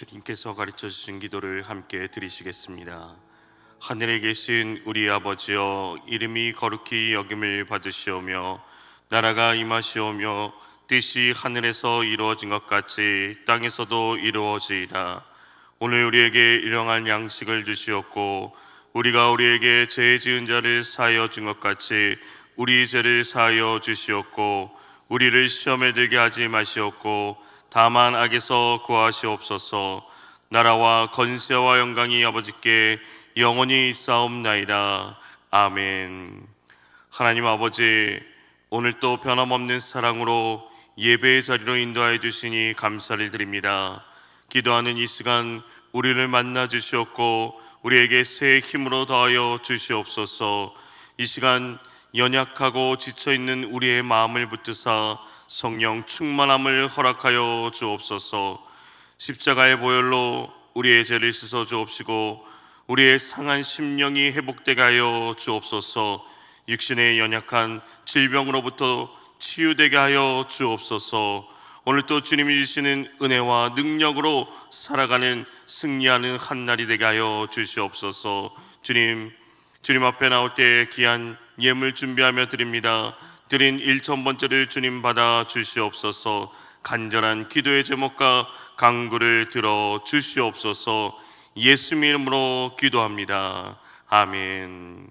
주님께서 가르쳐 주신 기도를 함께 드리시겠습니다. 하늘에 계신 우리 아버지여, 이름이 거룩히 여김을 받으시오며 나라가 임하시오며 뜻이 하늘에서 이루어진 것 같이 땅에서도 이루어지이다. 오늘 우리에게 일용할 양식을 주시옵고 우리가 우리에게 죄 지은 자를 사하여 준 것 같이 우리 죄를 사하여 주시옵고 우리를 시험에 들게 하지 마시옵고 다만 악에서 구하시옵소서. 나라와 권세와 영광이 아버지께 영원히 있사옵나이다. 아멘. 하나님 아버지, 오늘 또 변함없는 사랑으로 예배의 자리로 인도하여 주시니 감사를 드립니다. 기도하는 이 시간 우리를 만나 주시옵고 우리에게 새 힘으로 더하여 주시옵소서. 이 시간 연약하고 지쳐있는 우리의 마음을 붙드사 성령 충만함을 허락하여 주옵소서. 십자가의 보혈로 우리의 죄를 씻어 주옵시고 우리의 상한 심령이 회복되게 하여 주옵소서. 육신의 연약한 질병으로부터 치유되게 하여 주옵소서. 오늘 또 주님이 주시는 은혜와 능력으로 살아가는 승리하는 한날이 되게 하여 주시옵소서. 주님 앞에 나올 때 귀한 예물 준비하며 드립니다. 드린 1,000번째를 주님 받아 주시옵소서. 간절한 기도의 제목과 간구를 들어 주시옵소서. 예수님 이름으로 기도합니다. 아멘.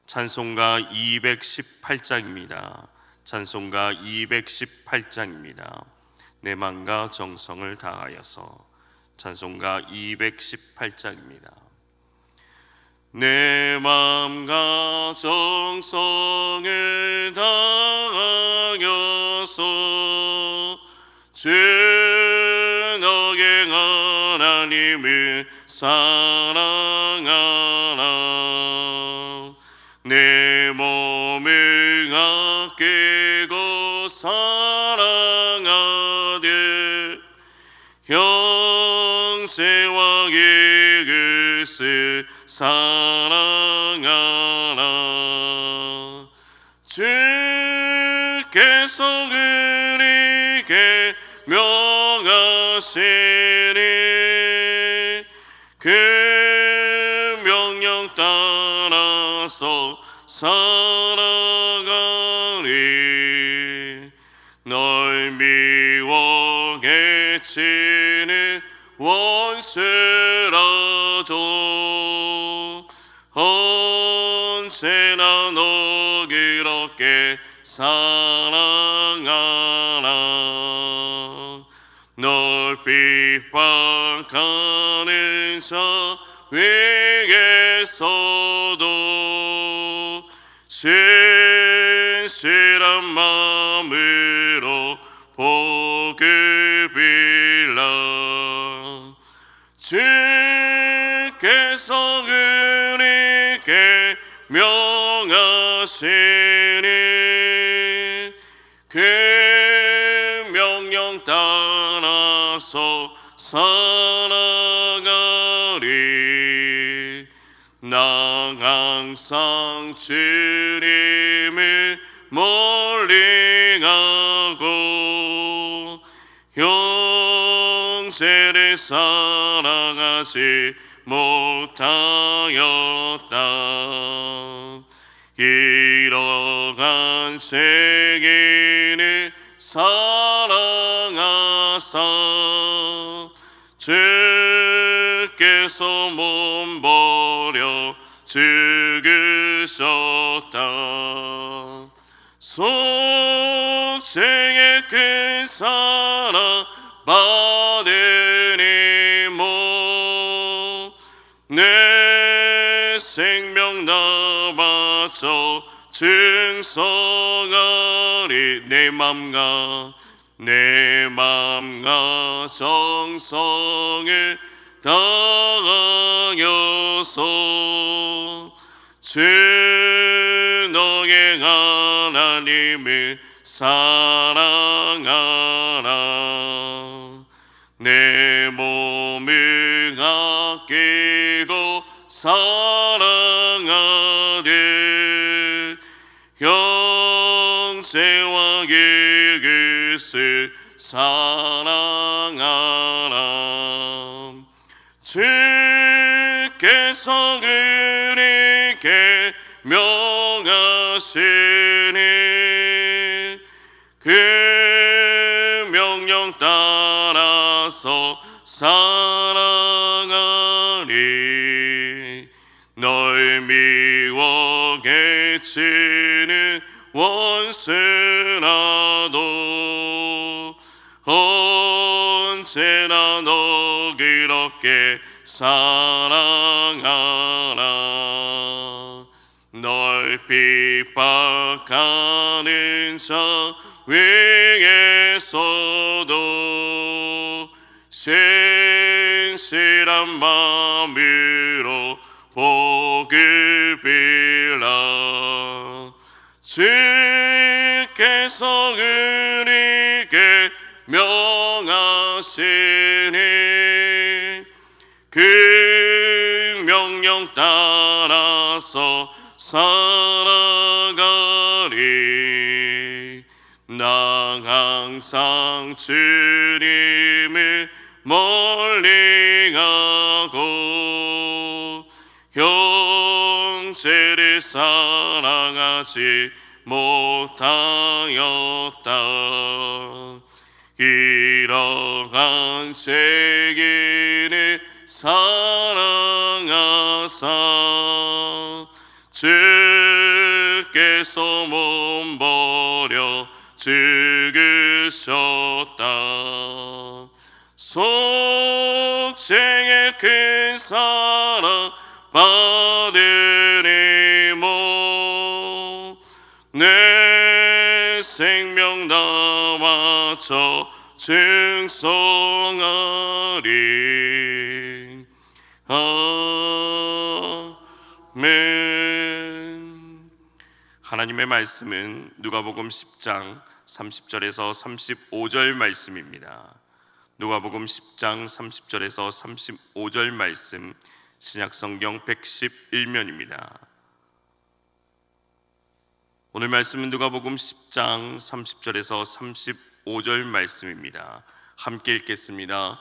찬송가 218장입니다. 찬송가 218장입니다. 내 맘과 정성을 다하여서. 찬송가 218장입니다. 내 맘과 정성을 다하여서 주 너의 하나님을 사랑하라. 내 몸을 아끼고 사랑하되 형제와 이웃을 사랑하라. 주께서 우리에게 명하시니 그 명령 따라서 살아가리. 널 미워 해치는 원수라도 언제나 너 그렇게 사랑하라. 널 핍박하는 자 위에서도 진실한 마음으로 복음이라. 주께서 우리에게 명하시니 그 명령 따라서 살아가리. 나 항상 주님을 멀리하고 형제를 사랑하지 못하였다. 이러한 세계를 사랑하사 주께서 몸버려 죽으셨다. 속죄의 그 사랑 받으니 뭐 내 생명 다 바쳐 증성하리. 내 맘과 정성을 다하여서 주 너의 하나님을 사랑하라. 내 몸을 아끼고 사랑하되 형제와 이웃을 사랑하라. 그 명령 따라서 살아가리. 널 미워 개치는 원수라도 언제나 너 그렇게 사랑하라. 널 핍박하는 자 위에서도 신실한 마음으로 복을 빌라. 주께서 우리에게 명하시니 그 명령 따라서 살아가리. 나 항상 주님을 멀리하고 형제를 사랑하지 못하였다. 이러한 세계를 사랑하사 주께서 몸버려 죽으셨다. 속죄의 큰 사랑 받으리모 내 생명 다 바쳐 증송하리. 아멘. 하나님의 말씀은 누가복음 10장 30절에서 35절 말씀입니다. 누가복음 10장 30절에서 35절 말씀, 신약성경 111면입니다. 오늘 말씀은 누가복음 10장 30절에서 35절 말씀입니다. 함께 읽겠습니다.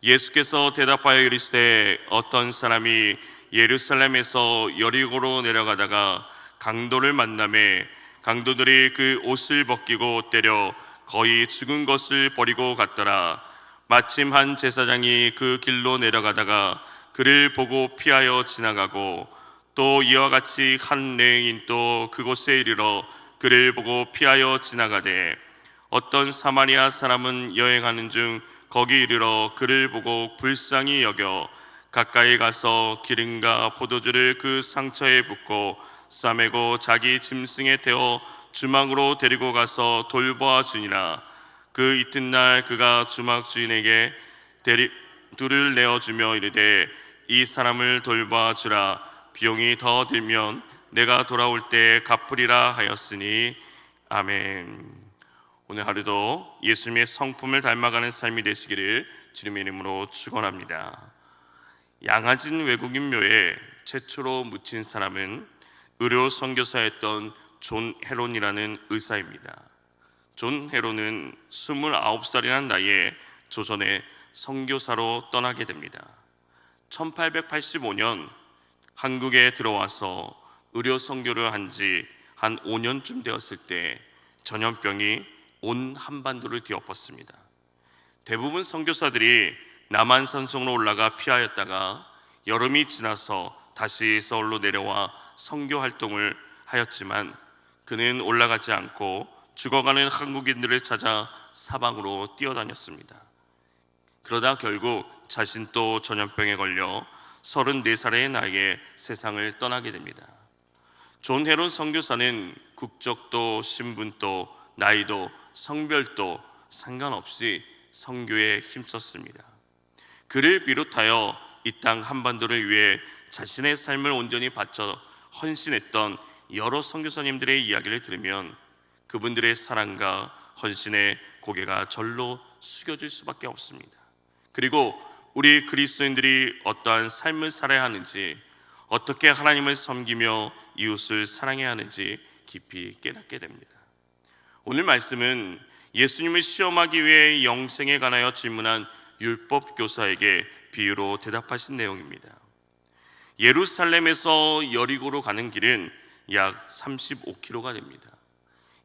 예수께서 대답하여 이르시되 어떤 사람이 예루살렘에서 여리고로 내려가다가 강도를 만나매 강도들이 그 옷을 벗기고 때려 거의 죽은 것을 버리고 갔더라. 마침 한 제사장이 그 길로 내려가다가 그를 보고 피하여 지나가고 또 이와 같이 한 레위인도 그곳에 이르러 그를 보고 피하여 지나가되 어떤 사마리아 사람은 여행하는 중 거기 이르러 그를 보고 불쌍히 여겨 가까이 가서 기름과 포도주를 그 상처에 붓고 싸매고 자기 짐승에 태워 주막으로 데리고 가서 돌보아 주니라. 그 이튿날 그가 주막 주인에게 둘을 내어주며 이르되 이 사람을 돌봐 주라. 비용이 더 들면 내가 돌아올 때 갚으리라 하였으니. 아멘. 오늘 하루도 예수님의 성품을 닮아가는 삶이 되시기를 주님의 이름으로 축원합니다. 양아진 외국인 묘에 최초로 묻힌 사람은 의료 선교사였던 존 헤론이라는 의사입니다. 존 헤론은 29살이라는 나이에 조선에 선교사로 떠나게 됩니다. 1885년 한국에 들어와서 의료 선교를 한 지 한 5년쯤 되었을 때 전염병이 온 한반도를 뒤엎었습니다. 대부분 선교사들이 남한 산성으로 올라가 피하였다가 여름이 지나서 다시 서울로 내려와 선교 활동을 하였지만 그는 올라가지 않고 죽어가는 한국인들을 찾아 사방으로 뛰어다녔습니다. 그러다 결국 자신도 전염병에 걸려 34살의 나이에 세상을 떠나게 됩니다. 존 헤론 선교사는 국적도 신분도 나이도 성별도 상관없이 선교에 힘썼습니다. 그를 비롯하여 이 땅 한반도를 위해 자신의 삶을 온전히 바쳐 헌신했던 여러 선교사님들의 이야기를 들으면 그분들의 사랑과 헌신에 고개가 절로 숙여질 수밖에 없습니다. 그리고 우리 그리스도인들이 어떠한 삶을 살아야 하는지, 어떻게 하나님을 섬기며 이웃을 사랑해야 하는지 깊이 깨닫게 됩니다. 오늘 말씀은 예수님을 시험하기 위해 영생에 관하여 질문한 율법 교사에게 비유로 대답하신 내용입니다. 예루살렘에서 여리고로 가는 길은 약 35km가 됩니다.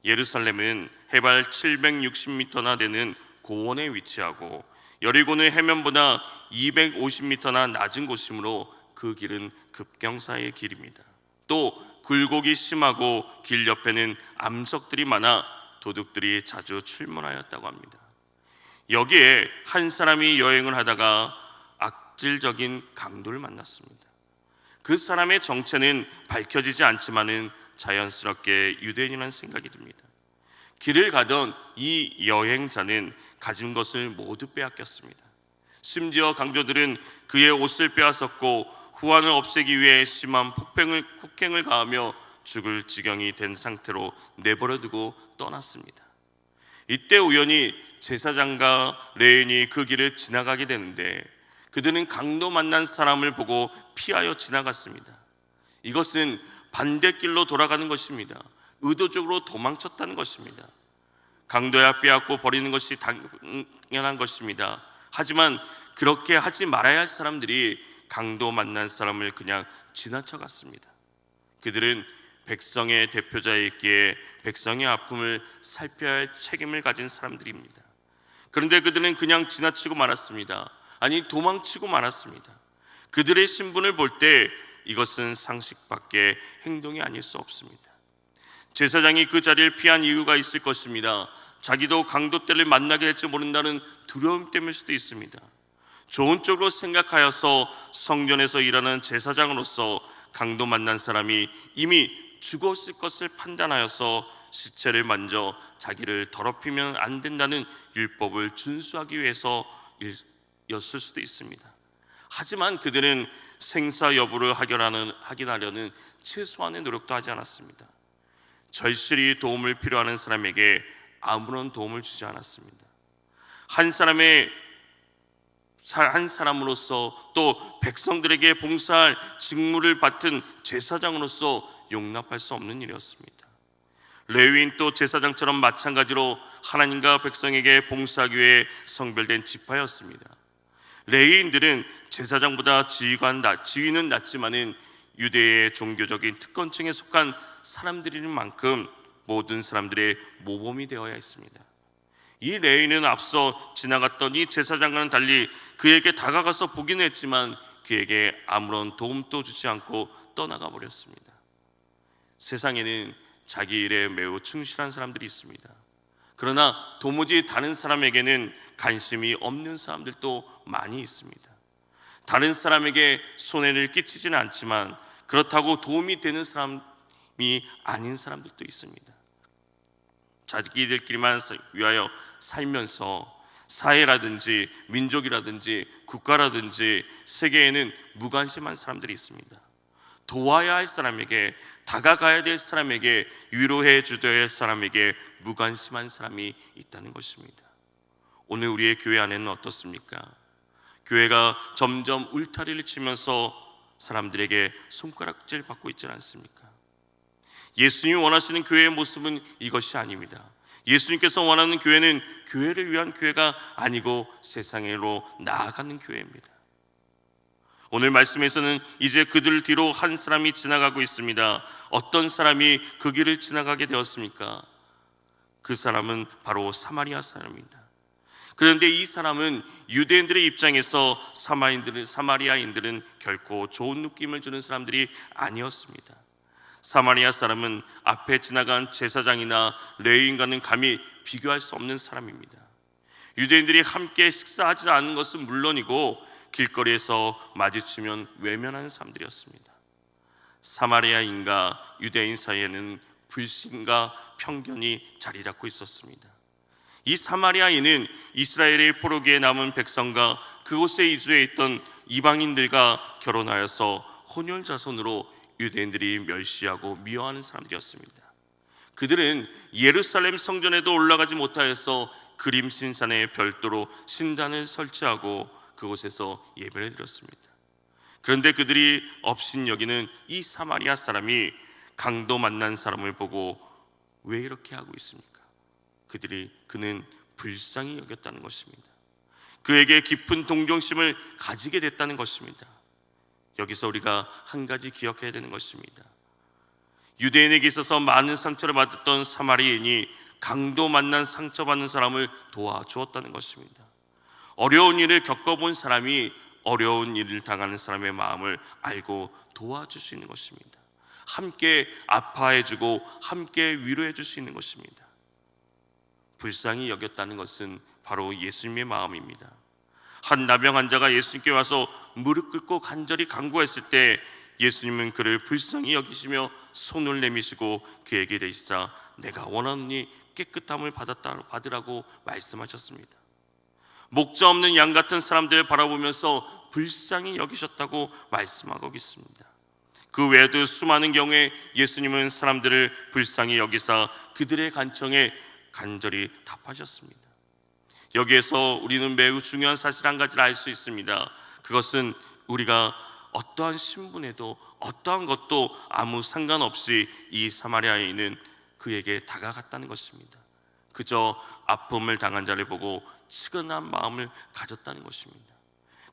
예루살렘은 해발 760m나 되는 고원에 위치하고 여리고는 해면보다 250m나 낮은 곳이므로 그 길은 급경사의 길입니다. 또 굴곡이 심하고 길 옆에는 암석들이 많아 도둑들이 자주 출몰하였다고 합니다. 여기에 한 사람이 여행을 하다가 악질적인 강도를 만났습니다. 그 사람의 정체는 밝혀지지 않지만은 자연스럽게 유대인이라는 생각이 듭니다. 길을 가던 이 여행자는 가진 것을 모두 빼앗겼습니다. 심지어 강도들은 그의 옷을 빼앗았고 후환을 없애기 위해 심한 폭행을 가하며 죽을 지경이 된 상태로 내버려두고 떠났습니다. 이때 우연히 제사장과 레위인이 그 길을 지나가게 되는데 그들은 강도 만난 사람을 보고 피하여 지나갔습니다. 이것은 반대길로 돌아가는 것입니다. 의도적으로 도망쳤다는 것입니다. 강도야 빼앗고 버리는 것이 당연한 것입니다. 하지만 그렇게 하지 말아야 할 사람들이 강도 만난 사람을 그냥 지나쳐갔습니다. 그들은 백성의 대표자이기에 백성의 아픔을 살펴야 할 책임을 가진 사람들입니다. 그런데 그들은 그냥 지나치고 말았습니다. 아니, 도망치고 말았습니다. 그들의 신분을 볼 때 이것은 상식밖의 행동이 아닐 수 없습니다. 제사장이 그 자리를 피한 이유가 있을 것입니다. 자기도 강도 때를 만나게 될지 모른다는 두려움 때문일 수도 있습니다. 좋은 쪽으로 생각하여서 성전에서 일하는 제사장으로서 강도 만난 사람이 이미 죽었을 것을 판단하여서 시체를 만져 자기를 더럽히면 안 된다는 율법을 준수하기 위해서였을 수도 있습니다. 하지만 그들은 생사 여부를 확인하려는 최소한의 노력도 하지 않았습니다. 절실히 도움을 필요하는 사람에게 아무런 도움을 주지 않았습니다. 한 사람으로서 또 백성들에게 봉사할 직무를 맡은 제사장으로서 용납할 수 없는 일이었습니다. 레위인 또 제사장처럼 마찬가지로 하나님과 백성에게 봉사하기 위해 성별된 지파였습니다. 레위인들은 제사장보다 지위는 낮지만은 유대의 종교적인 특권층에 속한 사람들인 만큼 모든 사람들의 모범이 되어야 했습니다. 이 레위인은 앞서 지나갔던 이 제사장과는 달리 그에게 다가가서 보기는 했지만 그에게 아무런 도움도 주지 않고 떠나가 버렸습니다. 세상에는 자기 일에 매우 충실한 사람들이 있습니다. 그러나 도무지 다른 사람에게는 관심이 없는 사람들도 많이 있습니다. 다른 사람에게 손해를 끼치지는 않지만 그렇다고 도움이 되는 사람이 아닌 사람들도 있습니다. 자기들끼리만 위하여 살면서 사회라든지 민족이라든지 국가라든지 세계에는 무관심한 사람들이 있습니다. 도와야 할 사람에게, 다가가야 될 사람에게, 위로해 주어야 할 사람에게 무관심한 사람이 있다는 것입니다. 오늘 우리의 교회 안에는 어떻습니까? 교회가 점점 울타리를 치면서 사람들에게 손가락질 받고 있지 않습니까? 예수님이 원하시는 교회의 모습은 이것이 아닙니다. 예수님께서 원하는 교회는 교회를 위한 교회가 아니고 세상으로 나아가는 교회입니다. 오늘 말씀에서는 이제 그들 뒤로 한 사람이 지나가고 있습니다. 어떤 사람이 그 길을 지나가게 되었습니까? 그 사람은 바로 사마리아 사람입니다. 그런데 이 사람은 유대인들의 입장에서 사마리아인들은 결코 좋은 느낌을 주는 사람들이 아니었습니다. 사마리아 사람은 앞에 지나간 제사장이나 레위인과는 감히 비교할 수 없는 사람입니다. 유대인들이 함께 식사하지 않는 것은 물론이고 길거리에서 마주치면 외면하는 사람들이었습니다. 사마리아인과 유대인 사이에는 불신과 편견이 자리 잡고 있었습니다. 이 사마리아인은 이스라엘의 포로기에 남은 백성과 그곳에 이주해 있던 이방인들과 결혼하여서 혼혈 자손으로 유대인들이 멸시하고 미워하는 사람들이었습니다. 그들은 예루살렘 성전에도 올라가지 못하여서 그림 신산에 별도로 신단을 설치하고 그곳에서 예배를 드렸습니다. 그런데 그들이 업신여기는 이 사마리아 사람이 강도 만난 사람을 보고 왜 이렇게 하고 있습니까? 그는 불쌍히 여겼다는 것입니다. 그에게 깊은 동정심을 가지게 됐다는 것입니다. 여기서 우리가 한 가지 기억해야 되는 것입니다. 유대인에게 있어서 많은 상처를 받았던 사마리아인이 강도 만난 상처받는 사람을 도와주었다는 것입니다. 어려운 일을 겪어본 사람이 어려운 일을 당하는 사람의 마음을 알고 도와줄 수 있는 것입니다. 함께 아파해주고 함께 위로해줄 수 있는 것입니다. 불쌍히 여겼다는 것은 바로 예수님의 마음입니다. 한 나병 환자가 예수님께 와서 무릎 꿇고 간절히 간구했을 때 예수님은 그를 불쌍히 여기시며 손을 내미시고 그에게 이르시사 내가 원하노니 깨끗함을 받으라고 말씀하셨습니다. 목자 없는 양 같은 사람들을 바라보면서 불쌍히 여기셨다고 말씀하고 있습니다. 그 외에도 수많은 경우에 예수님은 사람들을 불쌍히 여기사 그들의 간청에 간절히 답하셨습니다. 여기에서 우리는 매우 중요한 사실 한 가지를 알 수 있습니다. 그것은 우리가 어떠한 신분에도 어떠한 것도 아무 상관없이 이 사마리아인은 그에게 다가갔다는 것입니다. 그저 아픔을 당한 자를 보고 측은한 마음을 가졌다는 것입니다.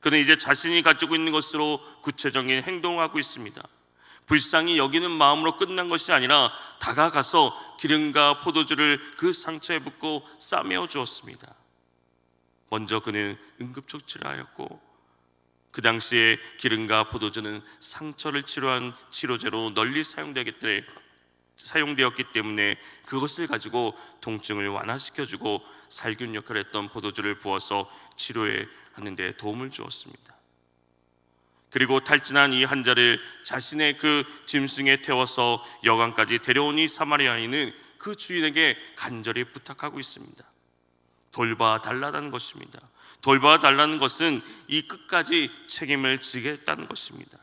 그는 이제 자신이 가지고 있는 것으로 구체적인 행동을 하고 있습니다. 불쌍히 여기는 마음으로 끝난 것이 아니라 다가가서 기름과 포도주를 그 상처에 붓고 싸매어 주었습니다. 먼저 그는 응급처치를 하였고, 그 당시에 기름과 포도주는 상처를 치료한 치료제로 널리 사용되었기 때문에 그것을 가지고 통증을 완화시켜주고 살균 역할을 했던 포도주를 부어서 치료하는 데 도움을 주었습니다. 그리고 탈진한 이 환자를 자신의 그 짐승에 태워서 여관까지 데려온 이 사마리아인은 그 주인에게 간절히 부탁하고 있습니다. 돌봐달라는 것입니다. 돌봐달라는 것은 이 끝까지 책임을 지겠다는 것입니다.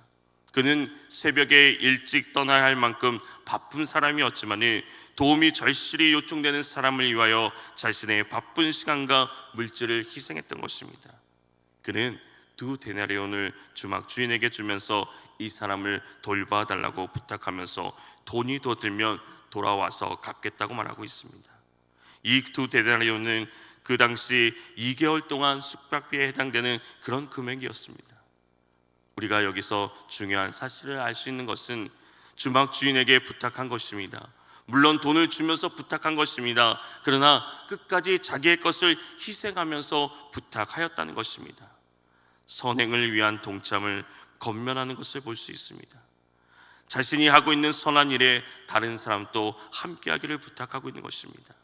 그는 새벽에 일찍 떠나야 할 만큼 바쁜 사람이었지만 도움이 절실히 요청되는 사람을 위하여 자신의 바쁜 시간과 물질을 희생했던 것입니다. 그는 2데나리온을 주막 주인에게 주면서 이 사람을 돌봐달라고 부탁하면서 돈이 더 들면 돌아와서 갚겠다고 말하고 있습니다. 이 2데나리온은 그 당시 2개월 동안 숙박비에 해당되는 그런 금액이었습니다. 우리가 여기서 중요한 사실을 알 수 있는 것은 주막 주인에게 부탁한 것입니다. 물론 돈을 주면서 부탁한 것입니다. 그러나 끝까지 자기의 것을 희생하면서 부탁하였다는 것입니다. 선행을 위한 동참을 건면하는 것을 볼 수 있습니다. 자신이 하고 있는 선한 일에 다른 사람도 함께 하기를 부탁하고 있는 것입니다.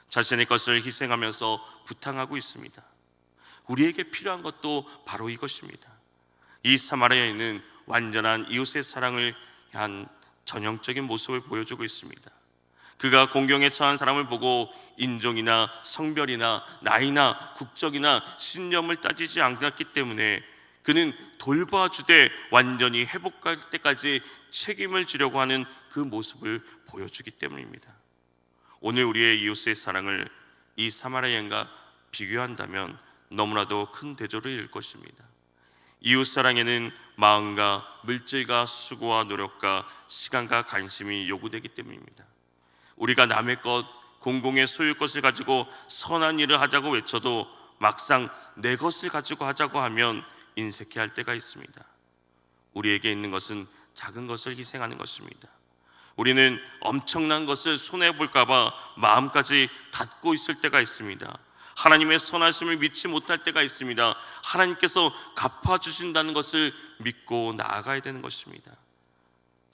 자신의 것을 희생하면서 부탁하고 있습니다. 우리에게 필요한 것도 바로 이것입니다. 이 사마리아인은 완전한 이웃의 사랑을 한 전형적인 모습을 보여주고 있습니다. 그가 공경에 처한 사람을 보고 인종이나 성별이나 나이나 국적이나 신념을 따지지 않았기 때문에 그는 돌봐주되 완전히 회복할 때까지 책임을 지려고 하는 그 모습을 보여주기 때문입니다. 오늘 우리의 이웃의 사랑을 이 사마리아인과 비교한다면 너무나도 큰 대조를 이룰 것입니다. 이웃 사랑에는 마음과 물질과 수고와 노력과 시간과 관심이 요구되기 때문입니다. 우리가 남의 것, 공공의 소유 것을 가지고 선한 일을 하자고 외쳐도 막상 내 것을 가지고 하자고 하면 인색해할 때가 있습니다. 우리에게 있는 것은 작은 것을 희생하는 것입니다. 우리는 엄청난 것을 손해볼까 봐 마음까지 닫고 있을 때가 있습니다. 하나님의 선하심을 믿지 못할 때가 있습니다. 하나님께서 갚아주신다는 것을 믿고 나아가야 되는 것입니다.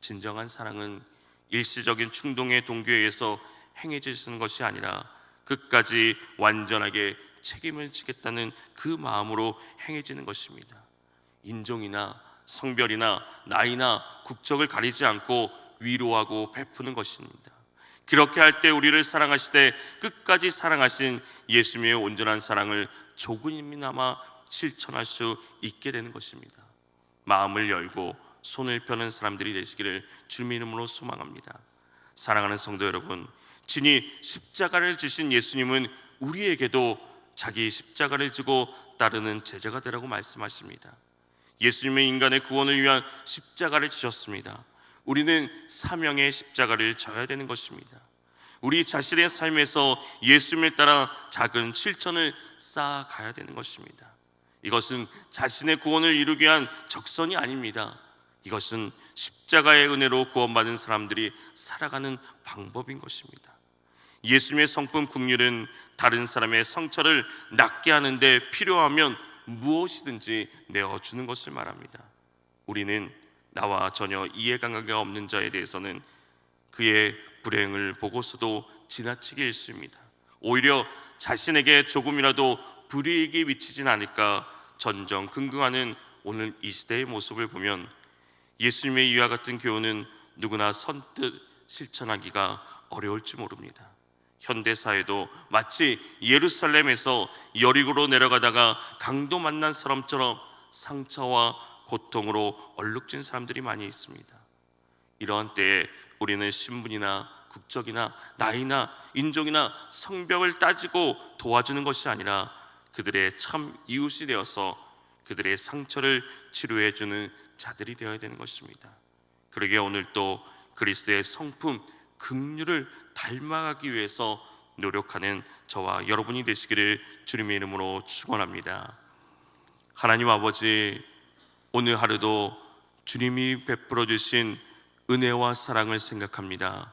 진정한 사랑은 일시적인 충동의 동기에 의해서 행해지는 것이 아니라 끝까지 완전하게 책임을 지겠다는 그 마음으로 행해지는 것입니다. 인종이나 성별이나 나이나 국적을 가리지 않고 위로하고 베푸는 것입니다. 그렇게 할 때 우리를 사랑하시되 끝까지 사랑하신 예수님의 온전한 사랑을 조금이나마 실천할 수 있게 되는 것입니다. 마음을 열고 손을 펴는 사람들이 되시기를 주님의 이름으로 소망합니다. 사랑하는 성도 여러분, 친히 십자가를 지신 예수님은 우리에게도 자기 십자가를 지고 따르는 제자가 되라고 말씀하십니다. 예수님의 인간의 구원을 위한 십자가를 지셨습니다. 우리는 사명의 십자가를 져야 되는 것입니다. 우리 자신의 삶에서 예수님을 따라 작은 실천을 쌓아가야 되는 것입니다. 이것은 자신의 구원을 이루기 위한 적선이 아닙니다. 이것은 십자가의 은혜로 구원받은 사람들이 살아가는 방법인 것입니다. 예수님의 성품 긍휼은 다른 사람의 상처를 낫게 하는데 필요하면 무엇이든지 내어주는 것을 말합니다. 우리는 나와 전혀 이해관계가 없는 자에 대해서는 그의 불행을 보고서도 지나치게 읽습니다. 오히려 자신에게 조금이라도 불이익이 미치진 않을까 전전긍긍하는 오늘 이 시대의 모습을 보면 예수님의 이와 같은 교훈은 누구나 선뜻 실천하기가 어려울지 모릅니다. 현대사회도 마치 예루살렘에서 여리고로 내려가다가 강도 만난 사람처럼 상처와 고통으로 얼룩진 사람들이 많이 있습니다. 이러한 때에 우리는 신분이나 국적이나 나이나 인종이나 성벽을 따지고 도와주는 것이 아니라 그들의 참 이웃이 되어서 그들의 상처를 치료해주는 자들이 되어야 되는 것입니다. 그러기에 오늘 또 그리스도의 성품 긍휼을 닮아가기 위해서 노력하는 저와 여러분이 되시기를 주님의 이름으로 축원합니다. 하나님 아버지, 오늘 하루도 주님이 베풀어 주신 은혜와 사랑을 생각합니다.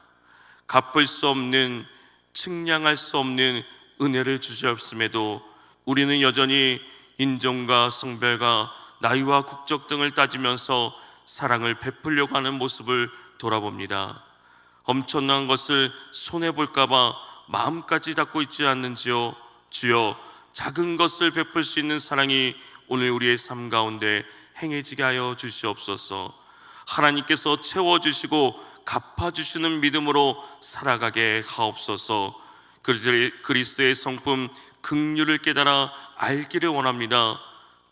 갚을 수 없는, 측량할 수 없는 은혜를 주셨음에도 우리는 여전히 인종과 성별과 나이와 국적 등을 따지면서 사랑을 베풀려고 하는 모습을 돌아봅니다. 엄청난 것을 손해볼까봐 마음까지 닫고 있지 않는지요. 주여, 작은 것을 베풀 수 있는 사랑이 오늘 우리의 삶 가운데 행해지게 하여 주시옵소서. 하나님께서 채워주시고 갚아주시는 믿음으로 살아가게 하옵소서. 그리스도의 성품 긍휼을 깨달아 알기를 원합니다.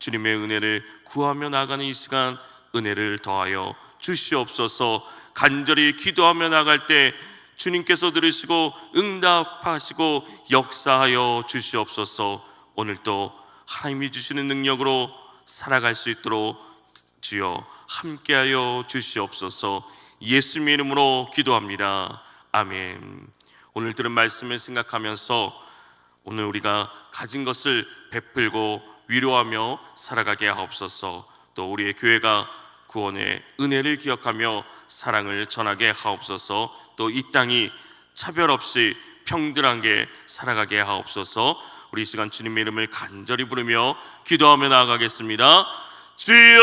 주님의 은혜를 구하며 나가는 이 시간 은혜를 더하여 주시옵소서. 간절히 기도하며 나갈 때 주님께서 들으시고 응답하시고 역사하여 주시옵소서. 오늘도 하나님이 주시는 능력으로 살아갈 수 있도록 주여 함께하여 주시옵소서. 예수님의 이름으로 기도합니다. 아멘. 오늘 들은 말씀을 생각하면서 오늘 우리가 가진 것을 베풀고 위로하며 살아가게 하옵소서. 또 우리의 교회가 구원의 은혜를 기억하며 사랑을 전하게 하옵소서. 또 이 땅이 차별 없이 평등하게 살아가게 하옵소서. 우리 이 시간 주님의 이름을 간절히 부르며 기도하며 나아가겠습니다. 주여!